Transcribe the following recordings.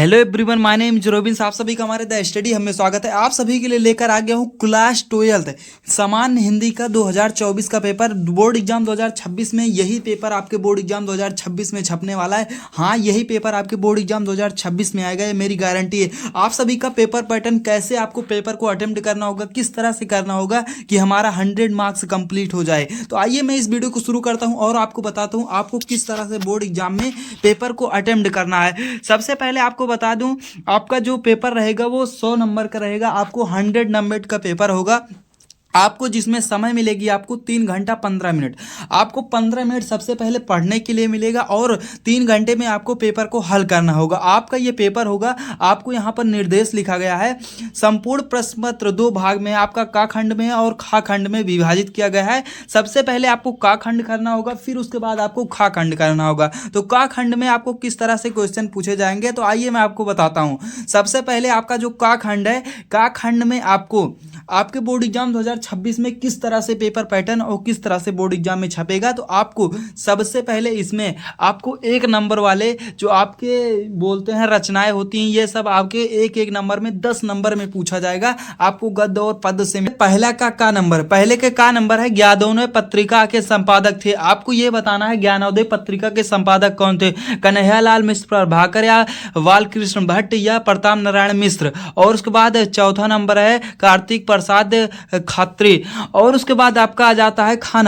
Hello everyone, my name is robin. आप सभी का हमारे द स्टडी हमें स्वागत है। आप सभी के लिए लेकर आ गया हूँ क्लास 12 सामान्य हिंदी का 2024 का पेपर। बोर्ड एग्जाम 2026 में यही पेपर आपके बोर्ड एग्जाम 2026 में छपने वाला है। हाँ, यही पेपर आपके बोर्ड एग्जाम 2026 में आएगा, ये मेरी गारंटी है। आप सभी का पेपर पैटर्न, कैसे आपको पेपर को अटेम्प्ट करना होगा, किस तरह से करना होगा कि हमारा 100 मार्क्स कंप्लीट हो जाए। तो आइए मैं इस वीडियो को शुरू करता हूँ और आपको बताता हूँ आपको किस तरह से बोर्ड एग्जाम में पेपर को अटेम्प्ट करना है। सबसे पहले आपको बता दूं, आपका जो पेपर रहेगा वो 100 नंबर का रहेगा। आपको 100 नंबर का पेपर होगा। आपको जिसमें समय मिलेगी आपको 3 घंटा 15 मिनट। आपको 15 मिनट सबसे पहले पढ़ने के लिए मिलेगा और 3 घंटे में आपको पेपर को हल करना होगा। आपका ये पेपर होगा। आपको यहाँ पर निर्देश लिखा गया है। संपूर्ण प्रश्न पत्र 2 भाग में आपका क खंड में और ख खंड में विभाजित किया गया है। सबसे पहले आपको क खंड करना होगा, फिर उसके बाद आपको ख खंड करना होगा। तो क खंड में आपको किस तरह से क्वेश्चन पूछे जाएंगे, तो आइए मैं आपको बताता हूँ। सबसे पहले आपका जो क खंड है, क खंड में आपको आपके बोर्ड एग्जाम 2026 में किस तरह से पेपर पैटर्न और किस तरह से बोर्ड एग्जाम में छपेगा, तो आपको सबसे पहले इसमें आपको 1 नंबर वाले जो आपके बोलते हैं रचनाएं होती हैं, ये सब आपके एक एक नंबर में 10 नंबर में पूछा जाएगा। आपको गद्य और पद से पहला का नंबर, पहले के का नंबर है ज्ञानोदय पत्रिका के संपादक थे। आपको ये बताना है ज्ञानोदय पत्रिका के संपादक कौन थे, कन्हैयालाल मिश्र, प्रभाकर या बालकृष्ण भट्ट या प्रताप नारायण मिश्र। और उसके बाद चौथा नंबर है कार्तिक प्रसाद खत्री। और उसके बाद आपका आ जाता है खा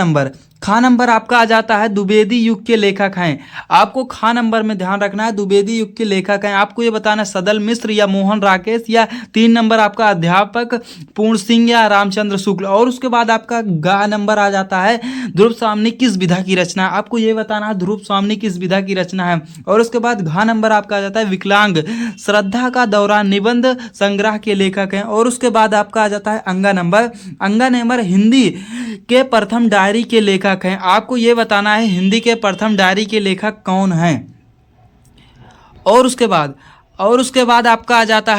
नंबर आपका आ जाता है द्विवेदी युग के लेखक हैं। आपको खा नंबर में ध्यान रखना है, द्विवेदी युग के लेखक हैं। आपको ये बताना है सदल मिश्र या मोहन राकेश, या 3 नंबर आपका अध्यापक पूर्ण सिंह या रामचंद्र शुक्ल। और उसके बाद आपका गा नंबर आ जाता है ध्रुव स्वामी किस विधा की रचना। आपको ये बताना है ध्रुव स्वामी किस विधा की रचना है। और उसके बाद घा नंबर आपका आ जाता है विकलांग श्रद्धा का दौरान निबंध संग्रह के लेखक हैं। और उसके बाद आपका आ जाता है अंगा नंबर हिंदी के प्रथम डायरी के लेखक हैं। आपको यह बताना है हिंदी के प्रथम डायरी के लेखक कौन हैं। और उसके बाद आपका आ जाता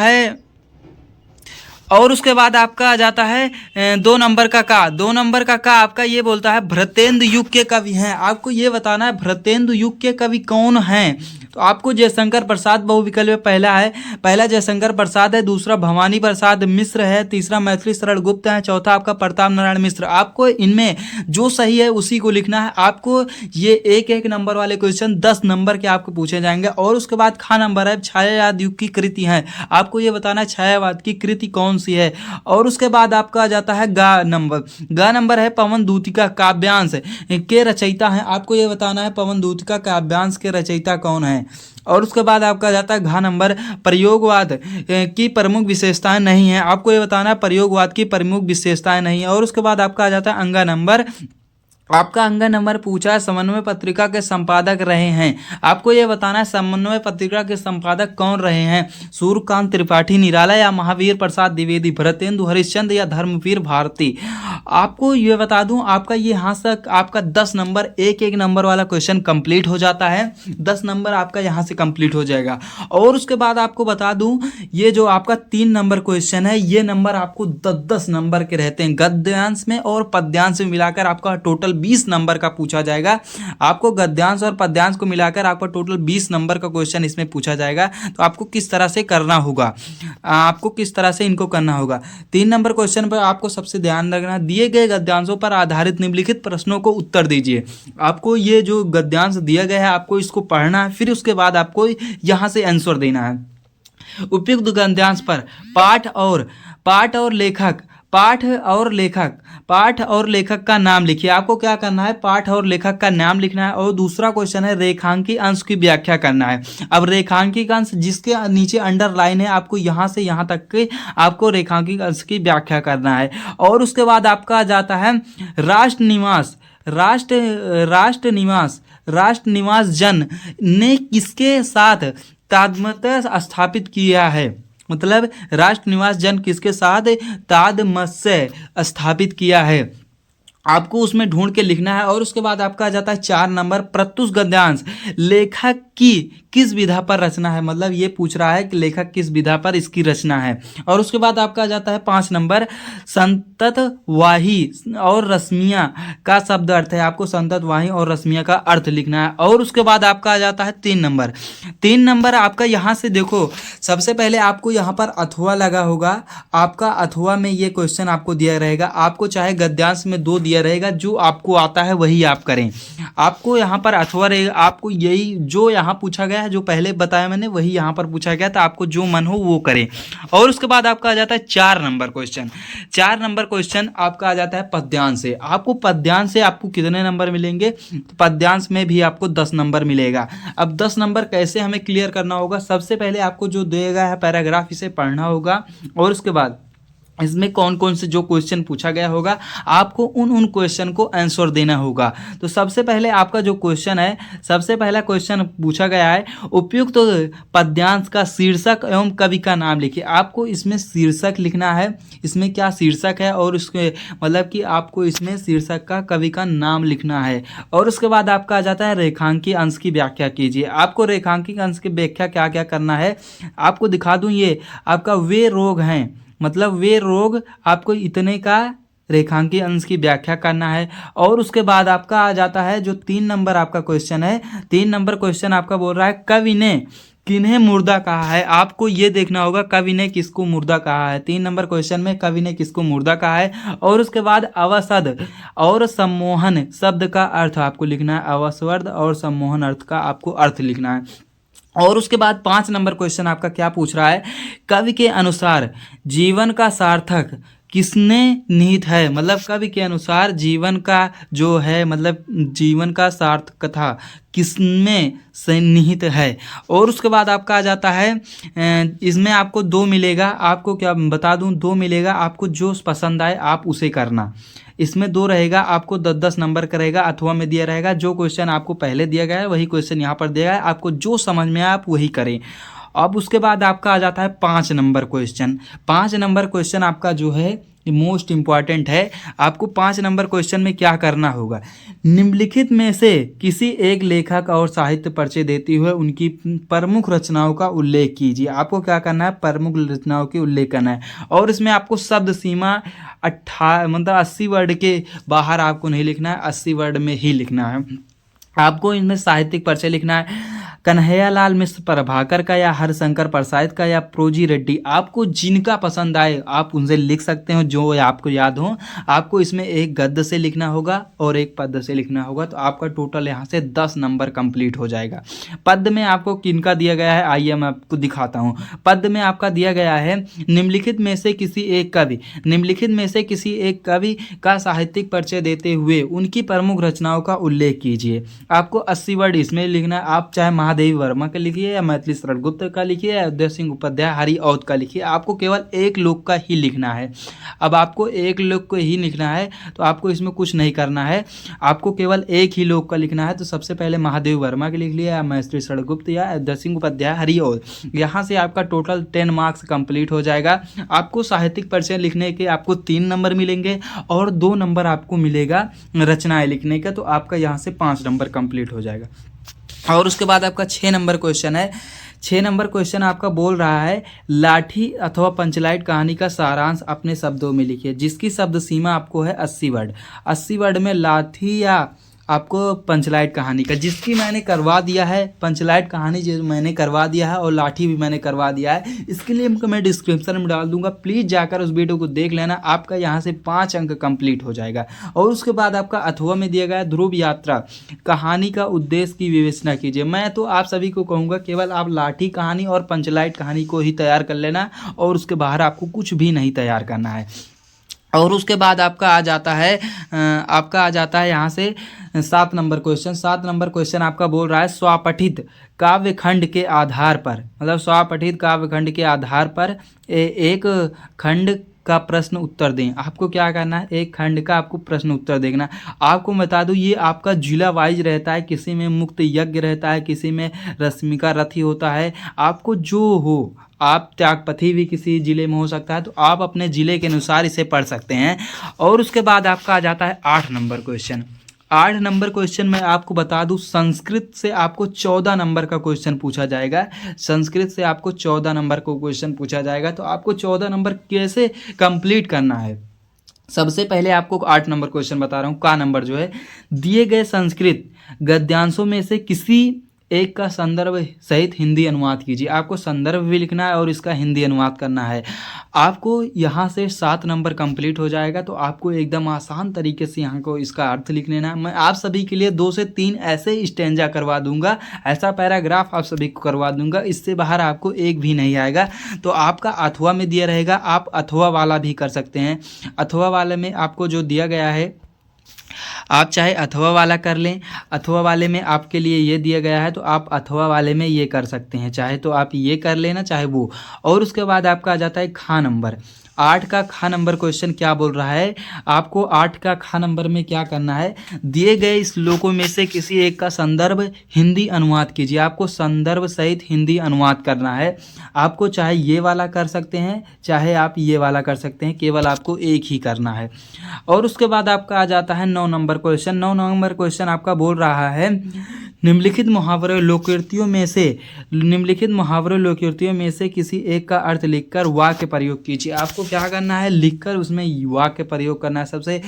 है 2 नंबर का का आपका ये बोलता है भ्रतेंद्र युग के कवि हैं। आपको ये बताना है भ्रतेंद्र युग के कवि कौन हैं। तो आपको जयशंकर प्रसाद बहुविकल्प में पहला जयशंकर प्रसाद है, दूसरा भवानी प्रसाद मिश्र है, तीसरा मैथिली शरण गुप्त है, चौथा आपका प्रताप नारायण मिश्र। आपको इनमें जो सही है उसी को लिखना है। आपको ये एक एक नंबर वाले क्वेश्चन 10 नंबर के आपको पूछे जाएंगे। और उसके बाद खा नंबर है छायावाद युग की कृति है। आपको ये बताना है छायावाद की कृति कौन सी है। और उसके बाद आपका आ जाता है गा नंबर है पवन दूतिका काव्यांश के रचयिता हैं। आपको ये बताना है पवन दूतिका काव्यांश के रचयिता कौन है। और उसके बाद आपका जाता है घा नंबर प्रयोगवाद की प्रमुख विशेषताएं नहीं है। आपको ये बताना है प्रयोगवाद की प्रमुख विशेषताएं नहीं है। और उसके बाद आपका आ जाता है अंगा नंबर। आपका अंगा नंबर पूछा है समन्वय पत्रिका के संपादक रहे हैं। आपको यह बताना है समन्वय पत्रिका के संपादक कौन रहे हैं, सूर्यकांत त्रिपाठी निराला या महावीर प्रसाद द्विवेदी, भरतेंदु हरिश्चंद्र या धर्मवीर भारती। आपको ये बता दूं आपका ये यहाँ तक आपका 10 नंबर एक एक नंबर वाला क्वेश्चन कंप्लीट हो जाता है। 10 नंबर आपका यहाँ से कंप्लीट हो जाएगा। और उसके बाद आपको बता दूं ये जो आपका 3 नंबर क्वेश्चन है, ये नंबर आपको 10-10 नंबर के रहते हैं। गद्यांश में और पद्यांश में मिलाकर आपका टोटल 20 नंबर का पूछा जाएगा। आपको गद्यांश और पद्यांश को मिलाकर आपका टोटल 20 नंबर का क्वेश्चन इसमें पूछा जाएगा। तो आपको किस तरह से करना होगा, आपको किस तरह से इनको करना होगा। 3 नंबर क्वेश्चन पर आपको सबसे ध्यान रखना, दिए गए गद्यांशों पर आधारित निम्नलिखित प्रश्नों को उत्तर दीजिए। आपको ये जो गद्यांश दिया गया है आपको इसको पढ़ना है, फिर उसके बाद आपको यहाँ से आंसर देना है। उपयुक्त गद्यांश पर पाठ और लेखक का नाम लिखिए। आपको क्या करना है, पाठ और लेखक का नाम लिखना है। और दूसरा क्वेश्चन है रेखांकित अंश की व्याख्या करना है। अब रेखांकित अंश जिसके नीचे अंडरलाइन है, आपको यहाँ से यहाँ तक के आपको रेखांकित अंश की व्याख्या करना है। और उसके बाद आपका आ जाता है राष्ट्र निवास जन ने किसके साथ तादमस्य स्थापित किया है। मतलब राष्ट्र निवास जन किसके साथ तादमस्य स्थापित किया है, आपको उसमें ढूंढ के लिखना है। और उसके बाद आपका आ जाता है 4 नंबर प्रत्युष गद्यांश लेखक की किस विधा पर रचना है, मतलब ये पूछ रहा है कि लेखक किस विधा पर इसकी रचना है। और उसके बाद आपका आ जाता है 5 नंबर, संतत वाही और रश्मियाँ का शब्द अर्थ है। आपको संतत वाही और रश्मियाँ का अर्थ लिखना है। और उसके बाद आपका आ जाता है 3 नंबर। 3 नंबर आपका यहाँ से देखो, सबसे पहले आपको यहाँ पर अथवा लगा होगा, आपका अथवा में ये क्वेश्चन आपको दिया रहेगा। आपको चाहे गद्यांश में 2 दिया रहेगा, जो आपको आता है वही आप करें। आपको यहाँ पर अथवा रहेगा, आपको यही जो यहाँ पूछा गया है, जो पहले बताया मैंने वही यहाँ पर पूछा गया था, आपको जो मन हो वो करें। और उसके बाद आपका आ जाता है 4 नंबर क्वेश्चन। 4 नंबर क्वेश्चन आपका आ जाता है पद्यांश से। आपको पद्यांश से आपको कितने नंबर मिलेंगे, तो पद्यांश में भी आपको 10 नंबर मिलेगा। अब 10 नंबर कैसे हमें क्लियर करना होगा, सबसे पहले आपको जो दिया गया है पैराग्राफ, इसे पढ़ना होगा। और उसके बाद इसमें कौन कौन से जो क्वेश्चन पूछा गया होगा, आपको उन क्वेश्चन को आंसर देना होगा। तो सबसे पहले आपका जो क्वेश्चन है, सबसे पहला क्वेश्चन पूछा गया है, उपयुक्त तो पद्यांश का शीर्षक एवं कवि का नाम लिखिए। आपको इसमें शीर्षक लिखना है, इसमें क्या शीर्षक है, और उसके मतलब कि आपको इसमें शीर्षक का कवि का नाम लिखना है। और उसके बाद आपका आ जाता है रेखांकी अंश की व्याख्या कीजिए। आपको रेखांकित अंश की व्याख्या क्या क्या करना है, आपको दिखा दूं। ये आपका वे रोग हैं, मतलब वे रोग, आपको इतने का रेखांकित अंश की व्याख्या करना है। और उसके बाद आपका आ जाता है जो 3 नंबर आपका क्वेश्चन है। 3 नंबर क्वेश्चन आपका बोल रहा है कवि ने किन्हें मुर्दा कहा है। आपको ये देखना होगा कवि ने किसको मुर्दा कहा है। 3 नंबर क्वेश्चन में कवि ने किसको मुर्दा कहा है। और उसके बाद अवसद और सम्मोहन शब्द का अर्थ आपको लिखना है। अवसद और सम्मोहन अर्थ का आपको अर्थ लिखना है। और उसके बाद 5 नंबर क्वेश्चन आपका क्या पूछ रहा है, कवि के अनुसार जीवन का सार्थक किसने निहित है। मतलब कवि के अनुसार जीवन का जो है, मतलब जीवन का सार्थकता किसमें से निहित है। और उसके बाद आपका आ जाता है, इसमें आपको 2 मिलेगा। आपको क्या बता दूं, 2 मिलेगा। आपको जो पसंद आए आप उसे करना। इसमें 2 रहेगा, आपको 10-10 नंबर का रहेगा। अथवा में दिया रहेगा, जो क्वेश्चन आपको पहले दिया गया है वही क्वेश्चन यहाँ पर दिया गया है। आपको जो समझ में आए आप वही करें। अब उसके बाद आपका आ जाता है 5 नंबर क्वेश्चन। 5 नंबर क्वेश्चन आपका जो है मोस्ट इम्पॉर्टेंट है। आपको 5 नंबर क्वेश्चन में क्या करना होगा, निम्नलिखित में से किसी एक लेखक और साहित्य परिचय देते हुए उनकी प्रमुख रचनाओं का उल्लेख कीजिए। आपको क्या करना है, प्रमुख रचनाओं के उल्लेख करना है। और इसमें आपको शब्द सीमा 80 वर्ड के बाहर आपको नहीं लिखना है, 80 वर्ड में ही लिखना है। आपको इनमें साहित्यिक परिचय लिखना है, कन्हैयालाल मिश्र प्रभाकर का या हरिशंकर प्रसाद का या प्रोजी रेड्डी। आपको जिनका पसंद आए आप उनसे लिख सकते हो, जो आपको याद हो। आपको इसमें एक गद्य से लिखना होगा और एक पद्य से लिखना होगा। तो आपका टोटल यहाँ से 10 नंबर कंप्लीट हो जाएगा। पद्य में आपको किनका दिया गया है, आइए मैं आपको दिखाता हूँ। पद्य में आपका दिया गया है, निम्नलिखित में से किसी एक कवि, निम्नलिखित में से किसी एक कवि का साहित्यिक परिचय देते हुए उनकी प्रमुख रचनाओं का उल्लेख कीजिए। आपको 80 वर्ड इसमें लिखना है। आप चाहे महादेवी वर्मा का लिखिए या मैथिली शरण गुप्त का लिखिए या उदय सिंह उपाध्याय, हरिऔध का लिखिए। आपको केवल एक लोक का ही लिखना है। अब आपको एक लोक को ही लिखना है तो आपको इसमें कुछ नहीं करना है, आपको केवल एक ही लोक का लिखना है। तो सबसे पहले महादेवी वर्मा के लिख लिया या मैथिली शरण गुप्त या उदय सिंह उपाध्याय, हरिऔध। यहाँ से आपका टोटल 10 मार्क्स कंप्लीट हो जाएगा। आपको साहित्यिक परिचय लिखने के आपको 3 नंबर मिलेंगे और 2 नंबर आपको मिलेगा रचनाएं लिखने का। तो आपका यहाँ से 5 नंबर कंप्लीट हो जाएगा। और उसके बाद आपका 6 नंबर क्वेश्चन है। 6 नंबर क्वेश्चन आपका बोल रहा है, लाठी अथवा पंचलाइट कहानी का सारांश अपने शब्दों में लिखिए, जिसकी शब्द सीमा आपको है 80 वर्ड। 80 वर्ड में लाठी या आपको पंचलाइट कहानी का, जिसकी मैंने करवा दिया है, पंचलाइट कहानी जो मैंने करवा दिया है और लाठी भी मैंने करवा दिया है। इसके लिए मैं डिस्क्रिप्शन में डाल दूंगा, प्लीज़ जाकर उस वीडियो को देख लेना। आपका यहाँ से 5 अंक कंप्लीट हो जाएगा। और उसके बाद आपका अथवा में दिया गया ध्रुव यात्रा कहानी का उद्देश्य की विवेचना कीजिए। मैं तो आप सभी को कहूँगा केवल आप लाठी कहानी और पंचलाइट कहानी को ही तैयार कर लेना और उसके बाहर आपको कुछ भी नहीं तैयार करना है। और उसके बाद आपका आ जाता है यहाँ से 7 नंबर क्वेश्चन। 7 नंबर क्वेश्चन आपका बोल रहा है, स्वपठित काव्य खंड के आधार पर, मतलब स्वपठित काव्य खंड के आधार पर एक खंड का प्रश्न उत्तर दें। आपको क्या करना है, एक खंड का आपको प्रश्न उत्तर देखना। आपको बता दूं ये आपका जिला वाइज रहता है, किसी में मुक्त यज्ञ रहता है, किसी में रश्मिका रथी होता है। आपको जो हो, आप त्यागपथी भी किसी ज़िले में हो सकता है, तो आप अपने ज़िले के अनुसार इसे पढ़ सकते हैं। और उसके बाद आपका आ जाता है 8 नंबर क्वेश्चन। 8 नंबर क्वेश्चन मैं आपको बता दूं, संस्कृत से आपको 14 नंबर का क्वेश्चन पूछा जाएगा। संस्कृत से आपको 14 नंबर का क्वेश्चन पूछा जाएगा। तो आपको 14 नंबर कैसे कंप्लीट करना है, सबसे पहले आपको 8 नंबर क्वेश्चन बता रहा हूँ। का नंबर जो है, दिए गए संस्कृत गद्यांशों में से किसी एक का संदर्भ सहित हिंदी अनुवाद कीजिए। आपको संदर्भ भी लिखना है और इसका हिंदी अनुवाद करना है। आपको यहाँ से 7 नंबर कंप्लीट हो जाएगा। तो आपको एकदम आसान तरीके से यहाँ को इसका अर्थ लिख लेना है। मैं आप सभी के लिए 2 से 3 ऐसे स्टेंजा करवा दूंगा, ऐसा पैराग्राफ आप सभी को करवा दूंगा, इससे बाहर आपको एक भी नहीं आएगा। तो आपका अथवा में दिया रहेगा, आप अथवा वाला भी कर सकते हैं। अथवा वाले में आपको जो दिया गया है, आप चाहे अथवा वाला कर लें। अथवा वाले में आपके लिए ये दिया गया है, तो आप अथवा वाले में ये कर सकते हैं, चाहे तो आप ये कर लेना, चाहे वो। और उसके बाद आपका आ जाता है खा नंबर। 8 का खा नंबर क्वेश्चन क्या बोल रहा है, आपको 8 का खा नंबर में क्या करना है, दिए गए श्लोकों में से किसी एक का संदर्भ हिंदी अनुवाद कीजिए। आपको संदर्भ सहित हिंदी अनुवाद करना है। आपको चाहे ये वाला कर सकते हैं, चाहे आप ये वाला कर सकते हैं, केवल आपको एक ही करना है। और उसके बाद आपका आ जाता है 9 नंबर क्वेश्चन। 9 नंबर क्वेश्चन आपका बोल रहा है, निम्नलिखित मुहावरे लोकोक्तियों में से किसी एक का अर्थ लिखकर वाक्य प्रयोग कीजिए। आपको क्या करना है, लिखकर उसमें वाक्य प्रयोग करना है। सबसे,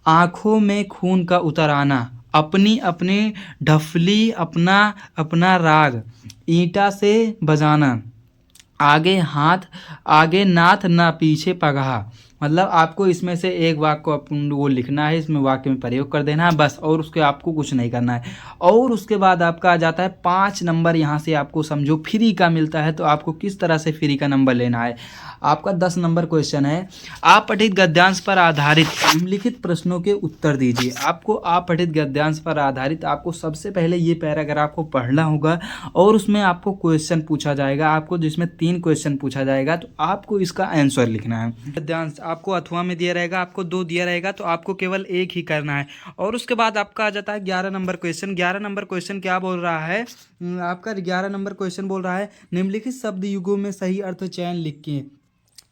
आंखों में खून का उतर आना, अपनी अपनी ढफली अपना अपना राग, ईंटा से बजाना, आगे हाथ आगे नाथ ना पीछे पगहा। मतलब आपको इसमें से एक वाक्य को अपन वो लिखना है, इसमें वाक्य में प्रयोग कर देना है बस, और उसके आपको कुछ नहीं करना है। और उसके बाद आपका आ जाता है 5 नंबर। यहाँ से आपको समझो फ्री का मिलता है। तो आपको किस तरह से फ्री का नंबर लेना है, आपका 10 नंबर क्वेश्चन है, आप पठित गद्यांश पर आधारित निम्नलिखित प्रश्नों के उत्तर दीजिए। आपको आप पठित गद्यांश पर आधारित आपको सबसे पहले ये पैराग्राफ को पढ़ना होगा और उसमें आपको क्वेश्चन पूछा जाएगा, आपको जिसमें 3 क्वेश्चन पूछा जाएगा। तो आपको इसका आंसर लिखना है। गद्यांश आपको अथवा में दिया रहेगा, आपको 2 दिया रहेगा, तो आपको केवल एक ही करना है। और उसके बाद आपका आ जाता है 11 नंबर क्वेश्चन। 11 नंबर क्वेश्चन क्या बोल रहा है, आपका 11 नंबर क्वेश्चन बोल रहा है, निम्नलिखित शब्द युगों में सही अर्थ चयन लिखिए।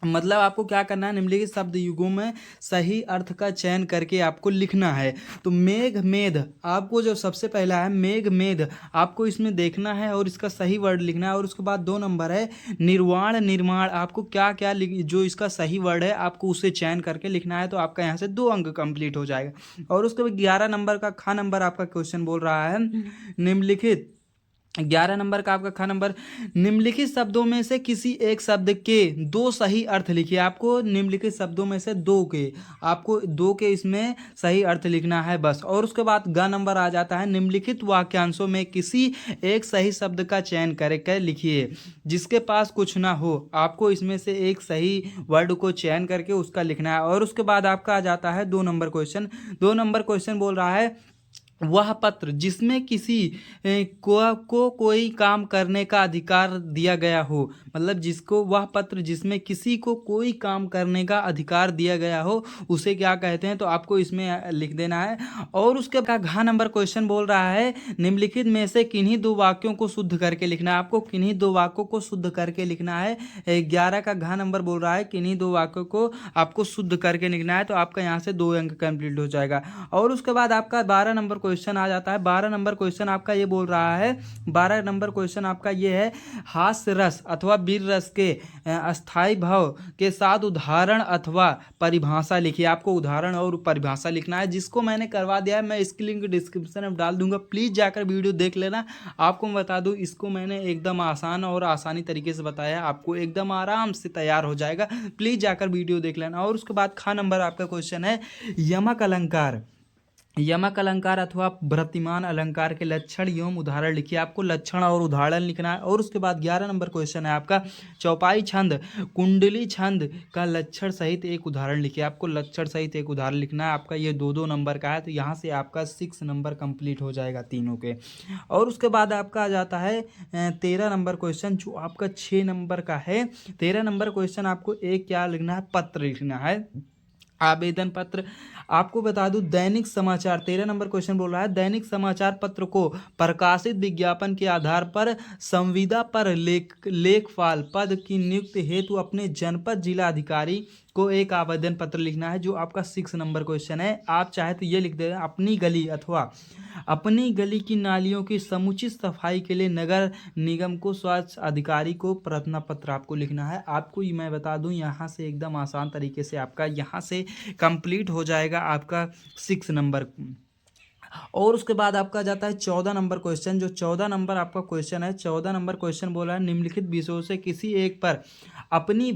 मतलब आपको क्या करना है, निम्नलिखित शब्द युगों में सही अर्थ का चयन करके आपको लिखना है। तो मेघ मेध, आपको जो सबसे पहला है मेघ मेध, आपको इसमें देखना है और इसका सही वर्ड लिखना है। और उसके बाद 2 नंबर है निर्वाण निर्माण, आपको क्या क्या जो इसका सही वर्ड है आपको उसे चयन करके लिखना है। तो आपका यहाँ से 2 अंक कंप्लीट हो जाएगा। और उसके बाद 11 नंबर का खा नंबर आपका क्वेश्चन बोल रहा है, निम्नलिखित 11 नंबर का आपका खा नंबर, निम्नलिखित शब्दों में से किसी एक शब्द के 2 सही अर्थ लिखिए। आपको निम्नलिखित शब्दों में से 2 के इसमें सही अर्थ लिखना है बस। और उसके बाद ग नंबर आ जाता है, निम्नलिखित वाक्यांशों में किसी एक सही शब्द का चयन करके लिखिए जिसके पास कुछ ना हो। आपको इसमें से एक सही वर्ड को चयन करके उसका लिखना है। और उसके बाद आपका आ जाता है 2 नंबर क्वेश्चन। 2 नंबर क्वेश्चन बोल रहा है, वह पत्र जिसमें किसी को कोई काम करने का अधिकार दिया गया हो। मतलब जिसको वह पत्र जिसमें किसी को कोई काम करने का अधिकार दिया गया हो उसे क्या कहते हैं। तो आपको इसमें लिख देना है। और उसके बाद घ नंबर क्वेश्चन बोल रहा है, निम्नलिखित में से किन्हीं 2 वाक्यों को शुद्ध करके लिखना है। आपको किन्हीं 2 वाक्यों को शुद्ध करके लिखना है। 11 का घ नंबर बोल रहा है, किन्हीं 2 वाक्यों को आपको शुद्ध करके लिखना है। तो आपका यहाँ से 2 अंक कंप्लीट हो जाएगा। और उसके बाद आपका 12 नंबर क्वेश्चन आ जाता है। 12 नंबर क्वेश्चन आपका ये बोल रहा है, 12 नंबर क्वेश्चन आपका ये है, हास्य रस अथवा वीर रस के अस्थाई भाव के साथ उदाहरण अथवा परिभाषा लिखिए। आपको उदाहरण और परिभाषा लिखना है, जिसको मैंने करवा दिया है। मैं इसकी लिंक डिस्क्रिप्शन में डाल दूंगा, प्लीज़ जाकर वीडियो देख लेना। आपको मैं बता दूं, इसको मैंने एकदम आसान और आसानी तरीके से बताया, आपको एकदम आराम से तैयार हो जाएगा। प्लीज़ जाकर वीडियो देख लेना। और उसके बाद खा नंबर आपका क्वेश्चन है, यमक अलंकार। यमक अलंकार अथवा वृत्तिमान अलंकार के लक्षण एवं उदाहरण लिखिए। आपको लक्षण और उदाहरण लिखना है। और उसके बाद 11 नंबर क्वेश्चन है आपका, चौपाई छंद कुंडली छंद का लक्षण सहित एक उदाहरण लिखिए। आपको लक्षण सहित एक उदाहरण लिखना है। आपका ये 2-2 नंबर का है। तो यहाँ से आपका 6 नंबर कंप्लीट हो जाएगा तीनों के। और उसके बाद आपका आ जाता है 13 नंबर क्वेश्चन, जो आपका 6 नंबर का है। 13 नंबर क्वेश्चन आपको एक क्या लिखना है, पत्र लिखना है, आवेदन पत्र। आपको बता दूं, दैनिक समाचार, 13 नंबर क्वेश्चन बोल रहा है, दैनिक समाचार पत्र को प्रकाशित विज्ञापन के आधार पर संविदा पर लेखपाल पद की नियुक्ति हेतु अपने जनपद जिला अधिकारी को एक आवेदन पत्र लिखना है जो आपका 6 नंबर क्वेश्चन है। आप चाहे तो ये लिख दें, अपनी गली अथवा अपनी गली की नालियों की समुचित सफाई के लिए नगर निगम को स्वच्छ अधिकारी को प्रार्थना पत्र आपको लिखना है। आपको ये मैं बता दूं, यहाँ से एकदम आसान तरीके से आपका यहाँ से कंप्लीट हो जाएगा आपका 6 नंबर। और उसके बाद आपका जाता है 14 नंबर क्वेश्चन। जो 14 नंबर आपका क्वेश्चन है, 14 नंबर क्वेश्चन बोला है निम्नलिखित विषयों से किसी एक पर अपनी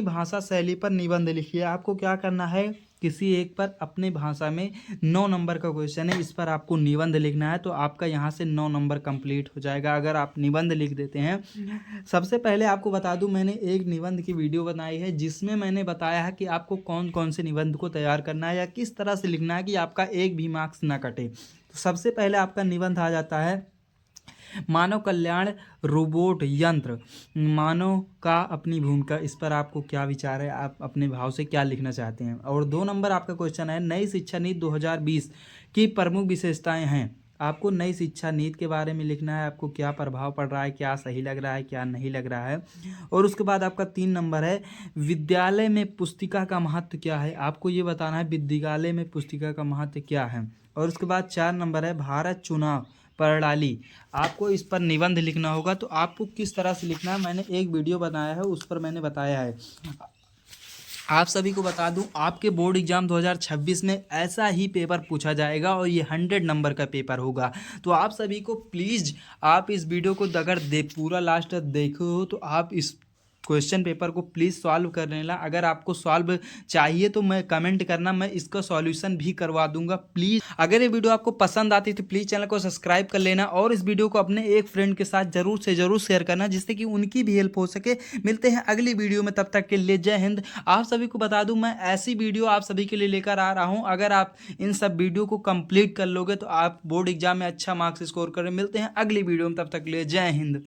भाषा शैली पर निबंध लिखिए। आपको क्या करना है, किसी एक पर अपने भाषा में 9 नंबर का क्वेश्चन है, इस पर आपको निबंध लिखना है। तो आपका यहाँ से 9 नंबर कंप्लीट हो जाएगा अगर आप निबंध लिख देते हैं। सबसे पहले आपको बता दूं, मैंने एक निबंध की वीडियो बनाई है जिसमें मैंने बताया है कि आपको कौन कौन से निबंध को तैयार करना है या किस तरह से लिखना है कि आपका एक भी मार्क्स ना कटे। तो सबसे पहले आपका निबंध आ जाता है मानव कल्याण रोबोट यंत्र, मानव का अपनी भूमिका। इस पर आपको क्या विचार है, आप अपने भाव से क्या लिखना चाहते हैं। और 2 नंबर आपका क्वेश्चन है नई शिक्षा नीति 2020 की प्रमुख विशेषताएं हैं। आपको नई शिक्षा नीति के बारे में लिखना है, आपको क्या प्रभाव पड़ रहा है, क्या सही लग रहा है, क्या नहीं लग रहा है। और उसके बाद आपका 3 नंबर है विद्यालय में पुस्तिका का महत्व क्या है। आपको ये बताना है विद्यालय में पुस्तिका का महत्व क्या है। और उसके बाद 4 नंबर है भारत चुनाव प्रणाली। आपको इस पर निबंध लिखना होगा। तो आपको किस तरह से लिखना है, मैंने एक वीडियो बनाया है उस पर मैंने बताया है। आप सभी को बता दूं, आपके बोर्ड एग्जाम 2026 में ऐसा ही पेपर पूछा जाएगा और ये 100 नंबर का पेपर होगा। तो आप सभी को प्लीज़ आप इस वीडियो को अगर पूरा लास्ट तक देखो हो तो आप इस क्वेश्चन पेपर को प्लीज़ सॉल्व कर लेना। अगर आपको सॉल्व चाहिए तो मैं कमेंट करना, मैं इसका सॉल्यूशन भी करवा दूंगा। प्लीज़ अगर ये वीडियो आपको पसंद आती तो प्लीज़ चैनल को सब्सक्राइब कर लेना और इस वीडियो को अपने एक फ्रेंड के साथ ज़रूर से ज़रूर शेयर करना जिससे कि उनकी भी हेल्प हो सके। मिलते हैं अगली वीडियो में, तब तक के लिए जय हिंद। आप सभी को बता दूँ, मैं ऐसी वीडियो आप सभी के लिए लेकर आ रहा हूँ। अगर आप इन सब वीडियो को कंप्लीट कर लोगे तो आप बोर्ड एग्जाम में अच्छा मार्क्स स्कोर करें। मिलते हैं अगली वीडियो में, तब तक के लिए जय हिंद।